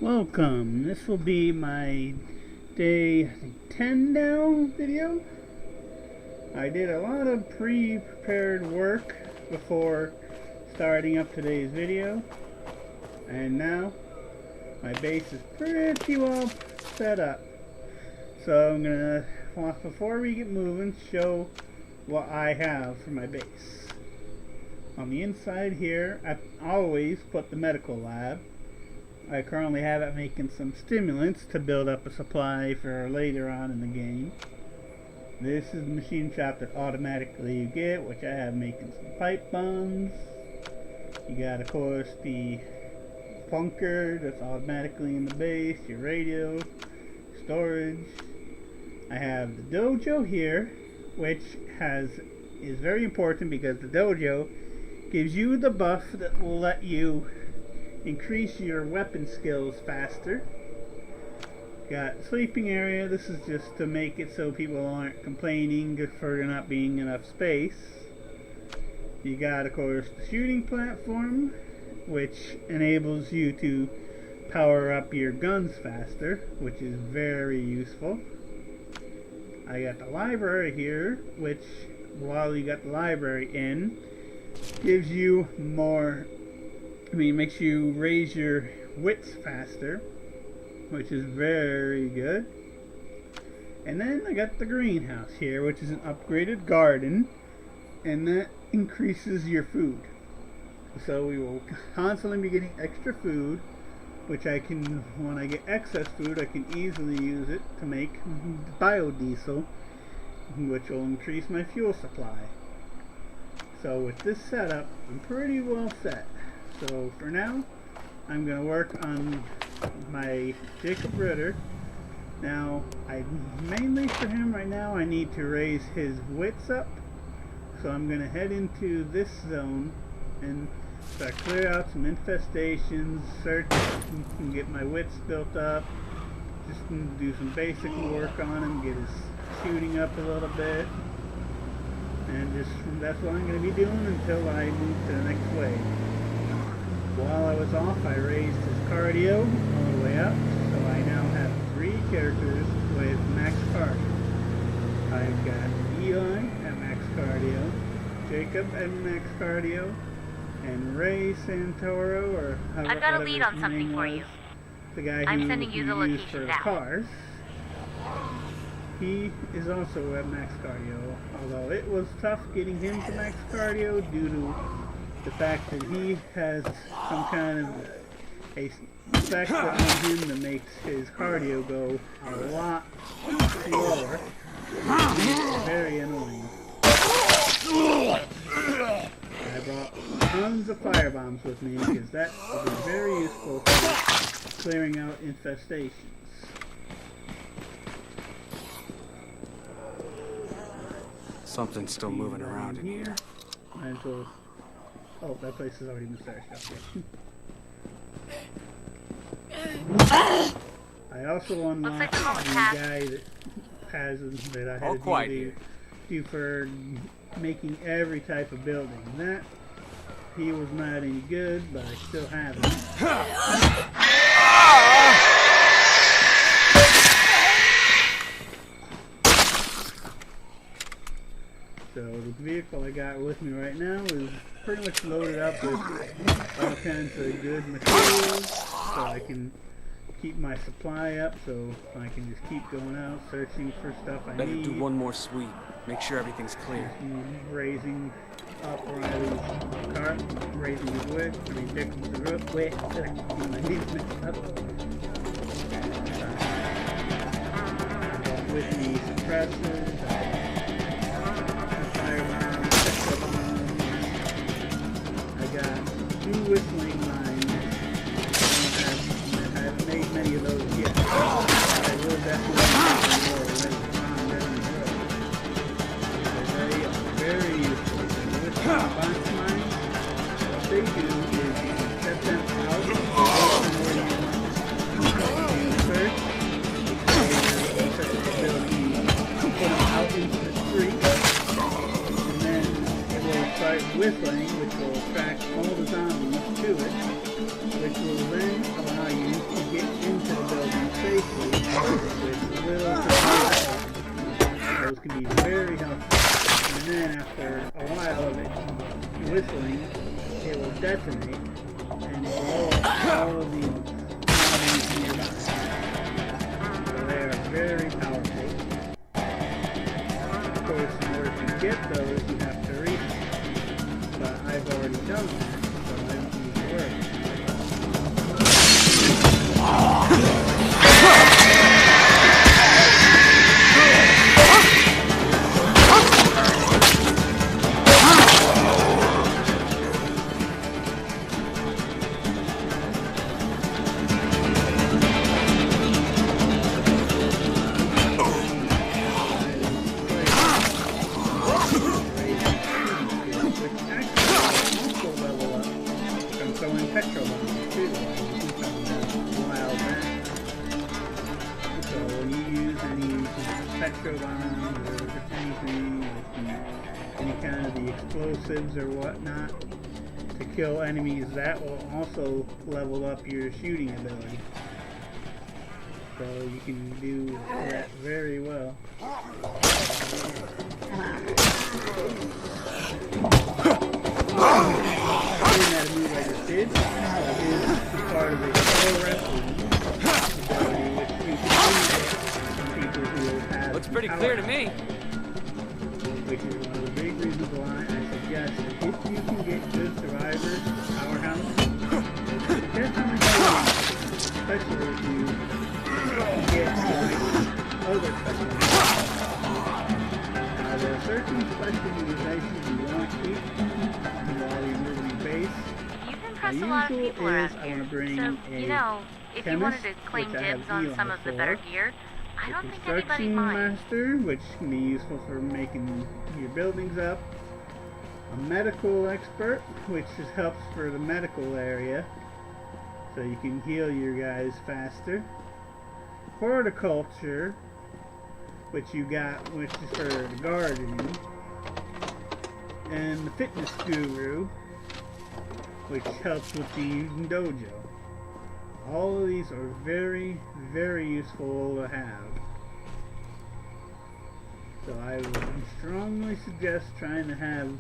Welcome. This will be my day 10 now video. I did a lot of pre-prepared work before starting up today's video, and now my base is pretty well set up. So I'm gonna, before we get moving, show what I have for my base. On the inside here, I always put the medical lab. I currently have it making some stimulants to build up a supply for later on in the game. This is the machine shop that automatically you get, which I have making some pipe bombs. You got, of course, the bunker that's automatically in the base, your radio, storage. I have the dojo here, which is very important because the dojo gives you the buff that will let you increase your weapon skills faster. Got sleeping area. This is just to make it so people aren't complaining for there not being enough space. You got, of course, the shooting platform, which enables you to power up your guns faster, which is very useful. I got the library here, which, while you got the library in, gives you more, makes you raise your wits faster, which is very good. And then I got the greenhouse here, which is an upgraded garden, and that increases your food. So we will constantly be getting extra food, which I can, when I get excess food, I can easily use it to make biodiesel, which will increase my fuel supply. So with this setup, I'm pretty well set. So for now, I'm going to work on my Jacob Ritter. Now, mainly for him right now, I need to raise his wits up. So I'm going to head into this zone and start clear out some infestations, search and get my wits built up. Just do some basic work on him, get his shooting up a little bit. And that's what I'm going to be doing until I move to the next wave. While I was off, I raised his cardio all the way up, so I now have 3 characters with max cardio. I've got Eli at max cardio, Jacob at max cardio, and Ray Santoro, or however, I've got a lead on something for you. The guy I'm who sending you the used location for now. cars. He is also at max cardio, although it was tough getting him to max cardio due to the fact that he has some kind of a factor on him that makes his cardio go a lot slower. It's very annoying. I brought tons of fire bombs with me because that will be very useful for clearing out infestations. Something's still moving around in here. Might as well. Oh, that place has already been searched. Okay. I also unlocked the guy that has that I had to do for making every type of building. That he was not any good, but I still have him. So the vehicle I got with me right now is pretty much loaded up with all kinds of good materials, so I can keep my supply up, so I can just keep going out searching for stuff I need. Better do one more sweep. Make sure everything's clear. Raising up Riley's cart, raising his wit, Jacob's wit, my name's mixed up. With the suppressors, I got 2 whistling lines. I haven't made many of those yet. I will definitely make more later on down the road. They are very useful. The whistling box lines, what they do is you can set them out where you want. You search, and set the ability to put them out into the street. Start whistling, which will attract all the zombies to it. detonate and blow up all of the enemies nearby. So they are very powerful. Of course, in order to get those, you have to reach them. But I've already done that, so I don't need to worry. Petrol bombs too, while back. So when you use any petrol bombs or anything, any kind of the explosives or whatnot, to kill enemies, that will also level up your shooting ability. So you can do that very well. That a move I just did is part of the pro wrestling ability, which you can use from people who have Looks pretty clear to me. Which is one of the big reasons why I suggest if you can get good survivors, powerhouse, definitely especially if you get other specializations. Now there are certain specializations you want to keep while you're moving your base. You've impressed a lot of people around here. So, you know, if you wanted to claim dibs on some of the better gear, I don't think anybody minds. Master, which can be useful for making your buildings up. A medical expert, which just helps for the medical area, so you can heal your guys faster. Horticulture, which is for the gardening. And the fitness guru, which helps with the dojo. All of these are very, very useful to have. So I would strongly suggest trying to have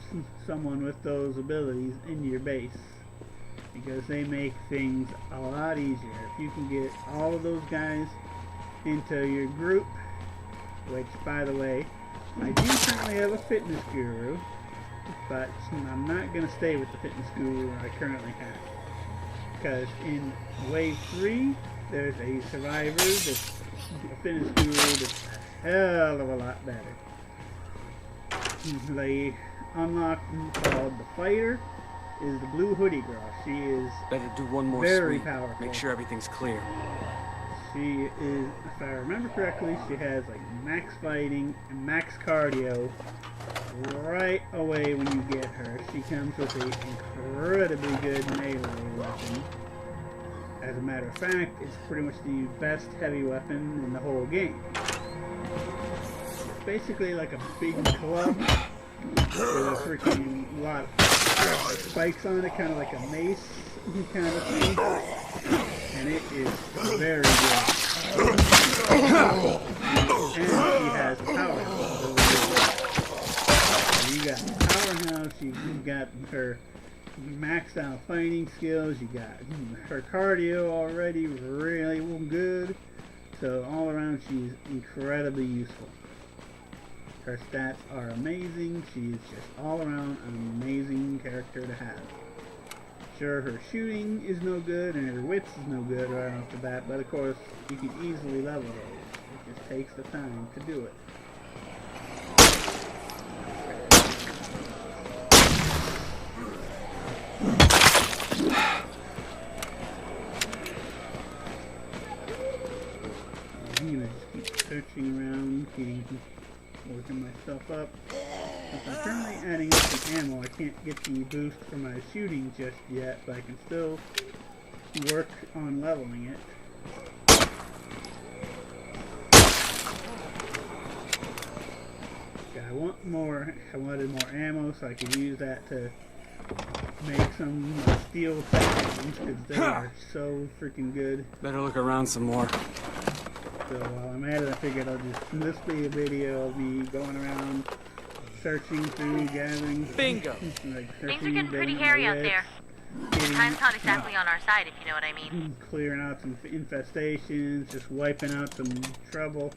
someone with those abilities in your base, because they make things a lot easier. If you can get all of those guys into your group, which, by the way, I do currently have a fitness guru, but I'm not going to stay with the fitness guru I currently have. Because in Wave 3, there's a survivor that's a fitness guru that's a hell of a lot better. They unlocked called the Fighter, is the blue hoodie girl. She is Better do one more very sweep. powerful. Make sure everything's clear. She is, if I remember correctly, she has like max fighting and max cardio right away when you get her. She comes with an incredibly good melee weapon. As a matter of fact, it's pretty much the best heavy weapon in the whole game. It's basically like a big club with a freaking lot of spikes on it, kind of like a mace kind of thing. And it is very good. And she has powerhouse. So you got powerhouse, you've got her maxed out fighting skills, you got her cardio already really good. So all around she's incredibly useful. Her stats are amazing. She's just all around an amazing character to have. Sure, her shooting is no good and her wits is no good right off the bat, but of course you can easily level those. It just takes the time to do it. I'm gonna just keep searching around, working myself up. Since I'm currently adding up some ammo, I can't get the boost for my shooting just yet, but I can still work on leveling it. Yeah, I wanted more ammo so I could use that to make some steel weapons, because they are so freaking good. Better look around some more. So while I'm at it, I figured this be a video of me going around searching through, gathering. Bingo! Like Things are getting pretty hairy out there. Time's not exactly on our side, if you know what I mean. Clearing out some infestations, just wiping out some trouble.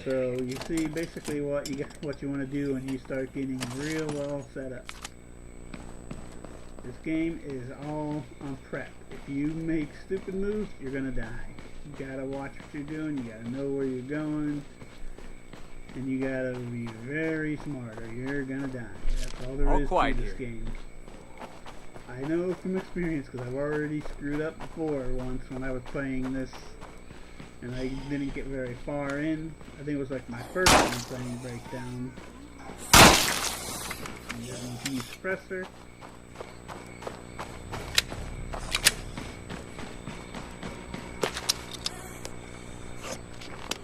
So you see basically what you want to do when you start getting real well set up. This game is all on prep. If you make stupid moves, you're gonna die. You gotta watch what you're doing, you gotta know where you're going, and you gotta be very smart or you're gonna die. That's all there is to this game. I know from experience because I've already screwed up before once when I was playing this and I didn't get very far in. I think it was like my first time playing Breakdown. And then use suppressor.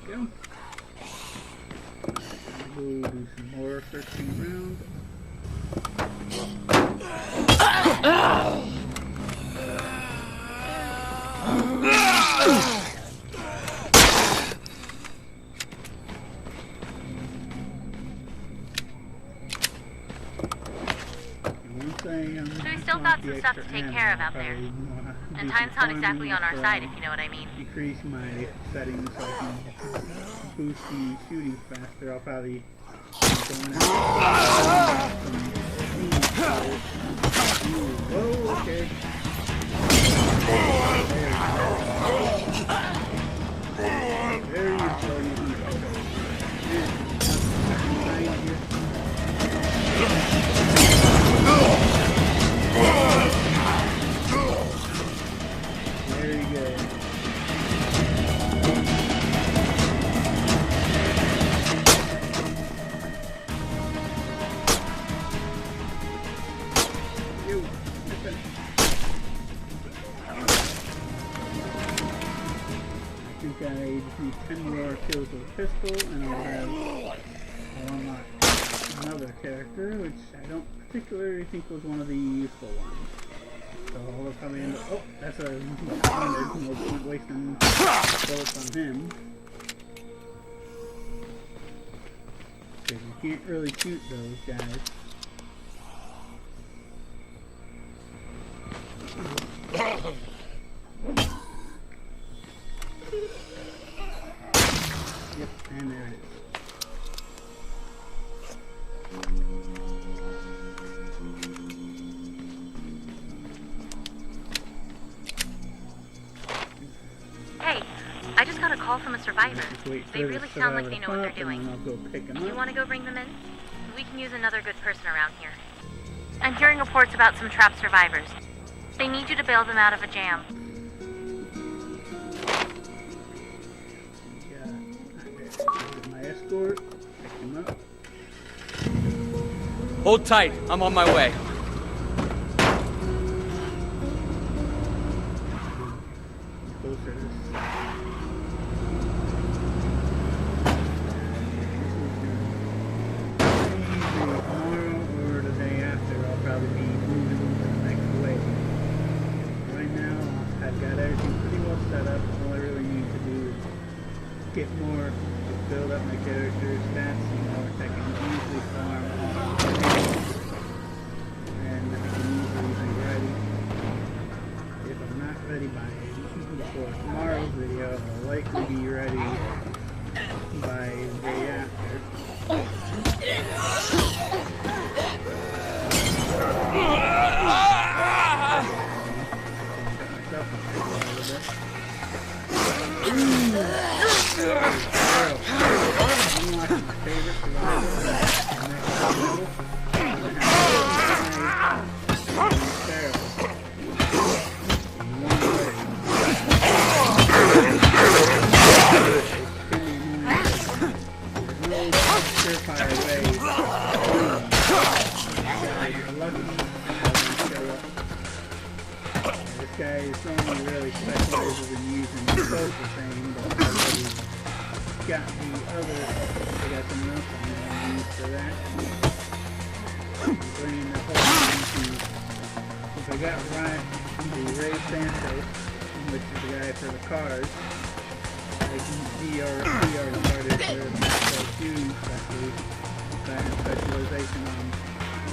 Go. We'll go do some more searching around. So we still got some stuff to take care of out there. And time's not exactly on our side, if you know what I mean. Decrease my settings so I can boost the shooting faster. I'll probably going out. Whoa, okay. There you go. Very good. I think I just need 10 more kills with a pistol, and I'll unlock another character, which I don't particularly think was one of the useful ones. So I'll probably end up. Oh, that's a standard. No point wasting bullets on him. Because you can't really shoot those guys. Yep, and there it is. Hey, I just got a call from a survivor. They really sound like they know what they're doing. Do you want to go bring them in? We can use another good person around here. I'm hearing reports about some trapped survivors. They need you to bail them out of a jam. My escort, pick him up. Hold tight. I'm on my way. Closer to this. Tomorrow or the day after, I'll probably be moving to the next wave. Right now, I've got everything pretty well set up. All I really need to do is get more, build up my character stats, I can easily farm and I can easily be ready. If I'm not ready by before tomorrow's video, I'll likely be ready by the day after. Unlocking my favorite This guy is only really specializes in using the social thing, but he's got the other, I got something else I'm going to use for that. Bringing the whole thing to, if I got the Ray Santos, which is the guy for the cars, I can he already started the shooting especially, specialization on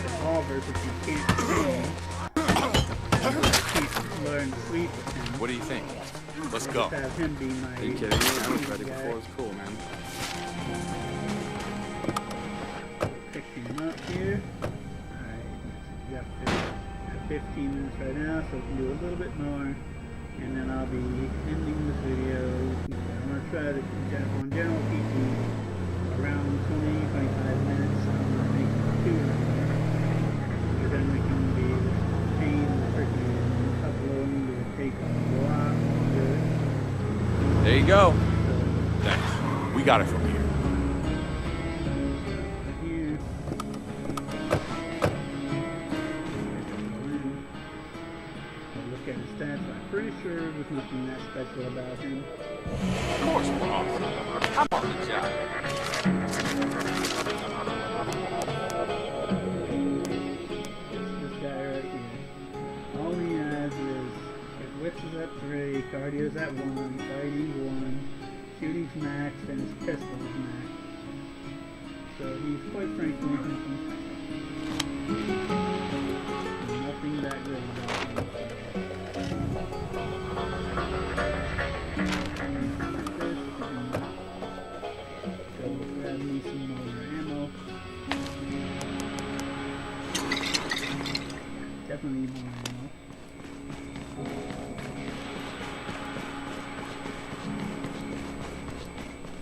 revolvers, which you can't change. learn to sleep with him. What do you think? Let's I'll go. just have him be my... Are you kidding me? I was ready before it was cool, man. Pick him up here. Alright, we got 15 minutes right now, so we can do a little bit more. And then I'll be ending this video. I'm going to try to, on general, keep these around 20-25 minutes. I'm going to make it 2 because then we can be paying the freaking uploading to take a lot longer. There you go. So, Thanks. We got it from here. here. Look at his stats. I'm pretty sure there's nothing that special about him. Of course, Bob. I'm on the job. This guy right here. All he has is his wits is at 3, cardio's at 1, fighting's 1, shooting's max, and his pistol's max. So he's quite frankly nothing that good about him. Go grab me some more ammo. Definitely need more ammo.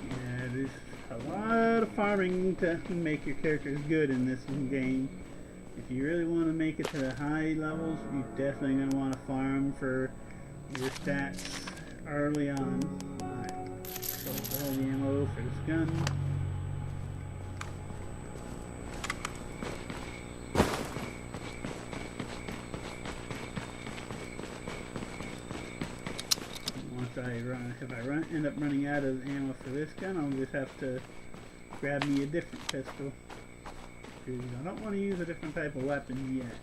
Yeah, there's a lot of farming to make your characters good in this game. If you really want to make it to the high levels, you're definitely going to want to farm for your stats early on. Alright, so all the ammo for this gun. If I end up running out of ammo for this gun, I'll just have to grab me a different pistol. Because I don't want to use a different type of weapon yet.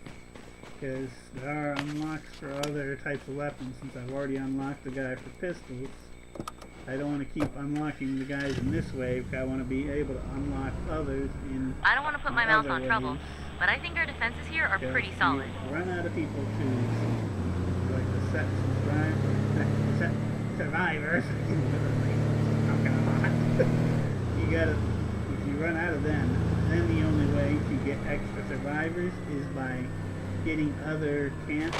Because there are unlocks for other types of weapons. Since I've already unlocked the guy for pistols, I don't want to keep unlocking the guys in this way. Because I want to be able to unlock others in I don't want to put my mouth on trouble, but I think our defenses here are pretty solid. You run out of people to like the set survivors. You gotta, if you run out of them, then the only way to get extra survivors is by getting other camps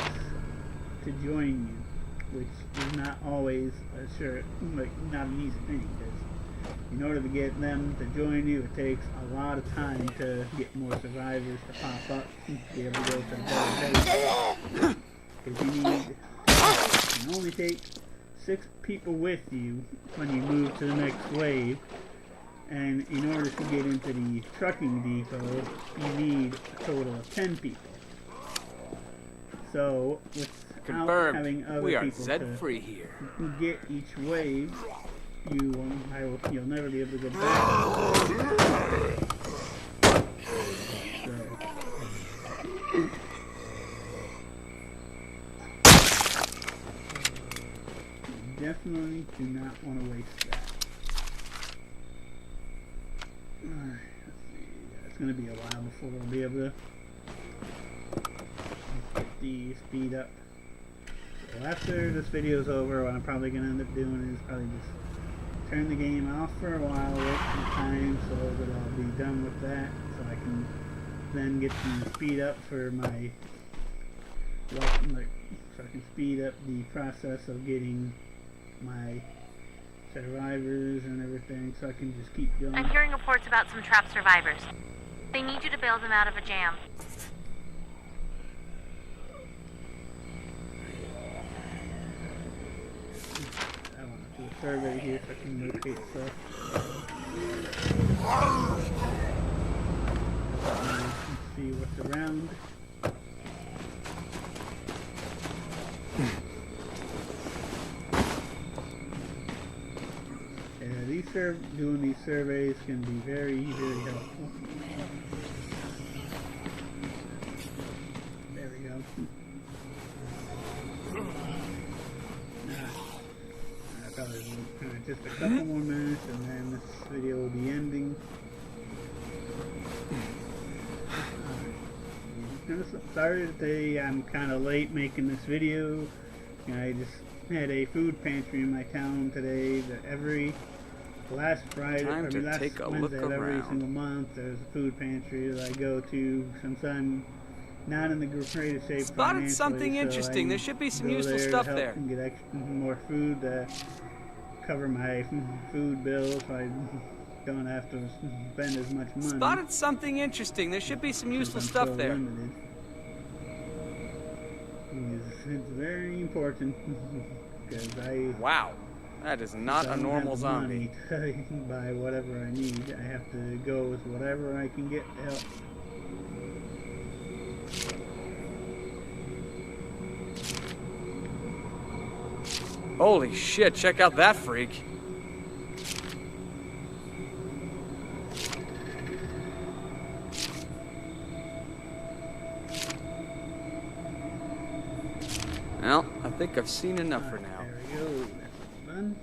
to join you, which is not always not an easy thing. Because in order to get them to join you, it takes a lot of time to get more survivors to pop up to be able to go to the better base. Because you can only take 6 people with you when you move to the next wave, and in order to get into the trucking depot, you need a total of 10 people. So, without having other we are people Z-free here. to get each wave, you'll never be able to go back. Definitely do not want to waste that. Alright, let's see. It's going to be a while before we'll be able to get the speed up. So after this video's over, what I'm probably going to end up doing is probably just turn the game off for a while, wait some time so that I'll be done with that, so I can then get the speed up for my, so I can speed up the process of getting my survivors and everything, so I can just keep going. I'm hearing reports about some trapped survivors. They need you to bail them out of a jam. I want to do a survey here so I can locate stuff. Let's see what's around. Doing these surveys can be very, very helpful. There we go. Probably just a couple more minutes and then this video will be ending. Sorry today I'm kind of late making this video. I just had a food pantry in my town today that every last Friday, last Wednesday of every single month, there's a food pantry that I go to since I'm not in the greatest shape. Spotted something interesting. There should be some useful stuff there. And get more food to cover my food bill so I don't have to spend as much money. Spotted something interesting. There should be some useful stuff there. It's very important because Wow, that is not a normal zombie. To buy whatever I need. I have to go with whatever I can get to help. Holy shit, check out that freak. Well, I think I've seen enough for now. There we go. That's fun.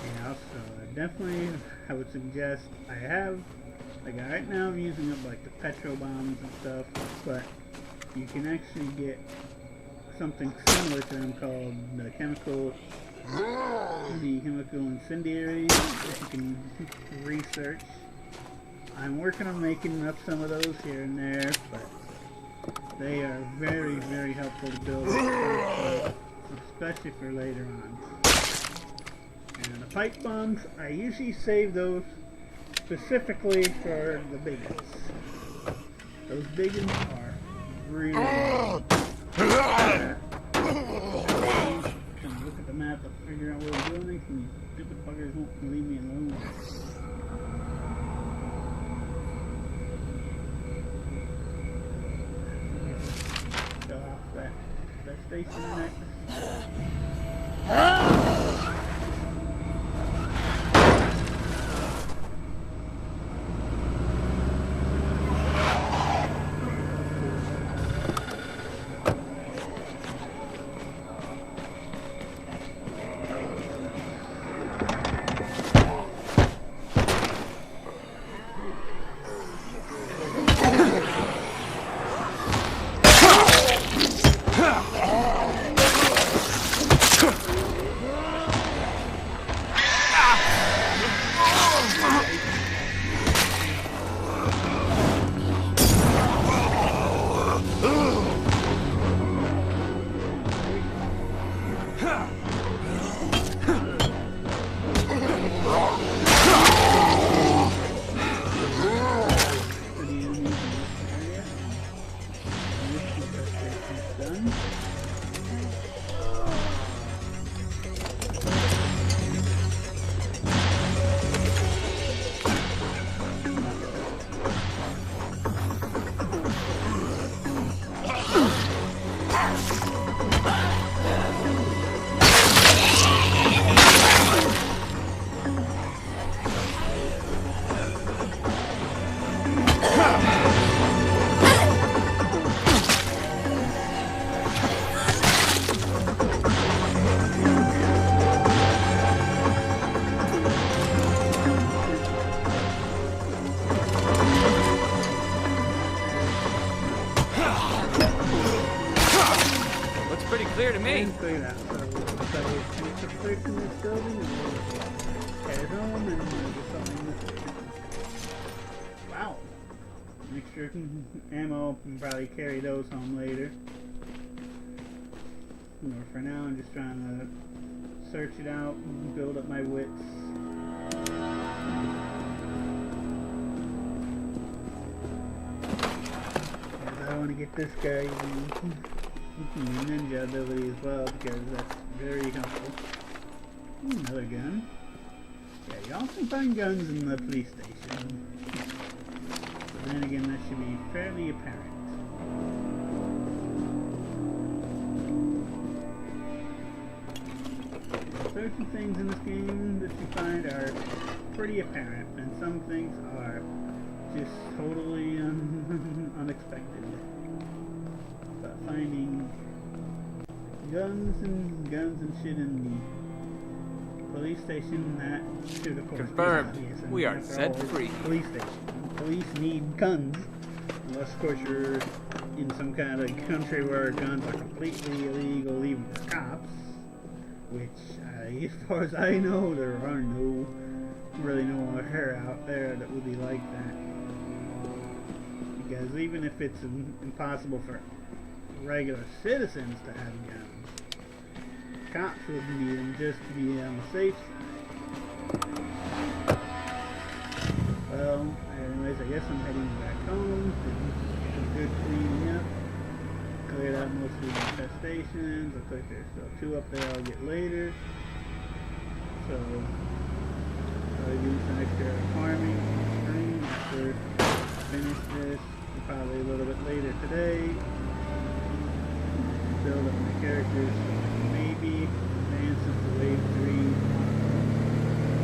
Yeah, so definitely I would suggest I have, like right now I'm using up like the petrol bombs and stuff, but you can actually get something similar to them called the chemical incendiaries that you can research. I'm working on making up some of those here and there, but they are very, very helpful to build, especially for later on. And the pipe bombs, I usually save those specifically for the big ones. Those big ones are really look at the map and figure out where we're going, and stupid fuckers won't leave me alone. Go off that station next. Clear to me. Clear that. So take the break in this building and we'll head home and get something this. Wow. Extra ammo, and probably carry those home later. For now, I'm just trying to search it out and build up my wits. I want to get this guy ninja ability as well because that's very helpful. Another gun. Yeah, you also find guns in the police station. But then again, that should be fairly apparent. Certain things in this game that you find are pretty apparent, and some things are just totally unexpected. But finding guns and shit in the police station, that should of course confirmed. be obvious. We are set free. Police station. Police need guns. Unless, of course, you're in some kind of country where guns are completely illegal, even for cops. Which, as far as I know, there are really nowhere out there that would be like that. Because even if it's impossible for regular citizens to have guns, cops would need them just to be on the safe side. Well, anyways, I guess I'm heading back home. Did some good cleaning up. Cleared out most of the infestations. Looks like there's still 2 up there I'll get later. So, I'll do some extra farming after I finish this. Probably a little bit later today. Build up my characters so I can maybe advance into wave 3.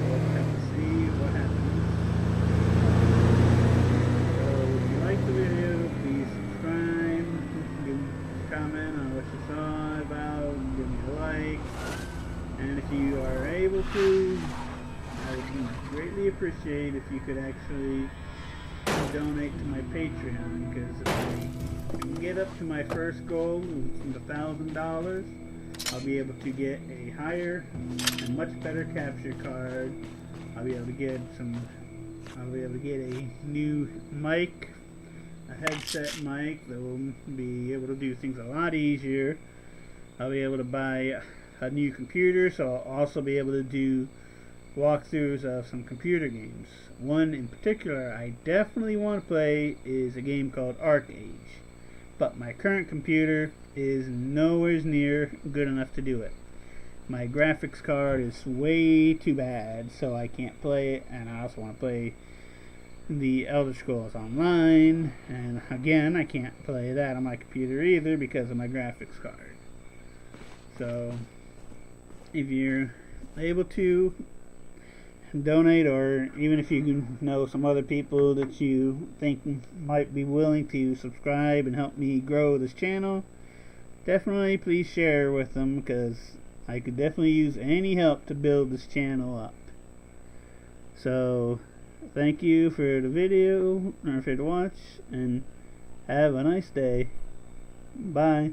We'll have to see what happens. So if you like the video, please subscribe, give me a comment on what you saw about, give me a like, and if you are able to, I would greatly appreciate if you could actually donate to my Patreon, because if I can get up to my first goal of $1,000, I'll be able to get a higher and much better capture card. I'll be able to get a new mic, a headset mic that will be able to do things a lot easier. I'll be able to buy a new computer, so I'll also be able to do walkthroughs of some computer games. One in particular I definitely want to play is a game called Arc Age, but my current computer is nowhere near good enough to do it. My graphics card is way too bad, so I can't play it, and I also want to play the Elder Scrolls Online, and again, I can't play that on my computer either because of my graphics card. So, if you're able to donate, or even if you know some other people that you think might be willing to subscribe and help me grow this channel, definitely please share with them, because I could definitely use any help to build this channel up. So thank you for the video, or for the watch, and have a nice day. Bye.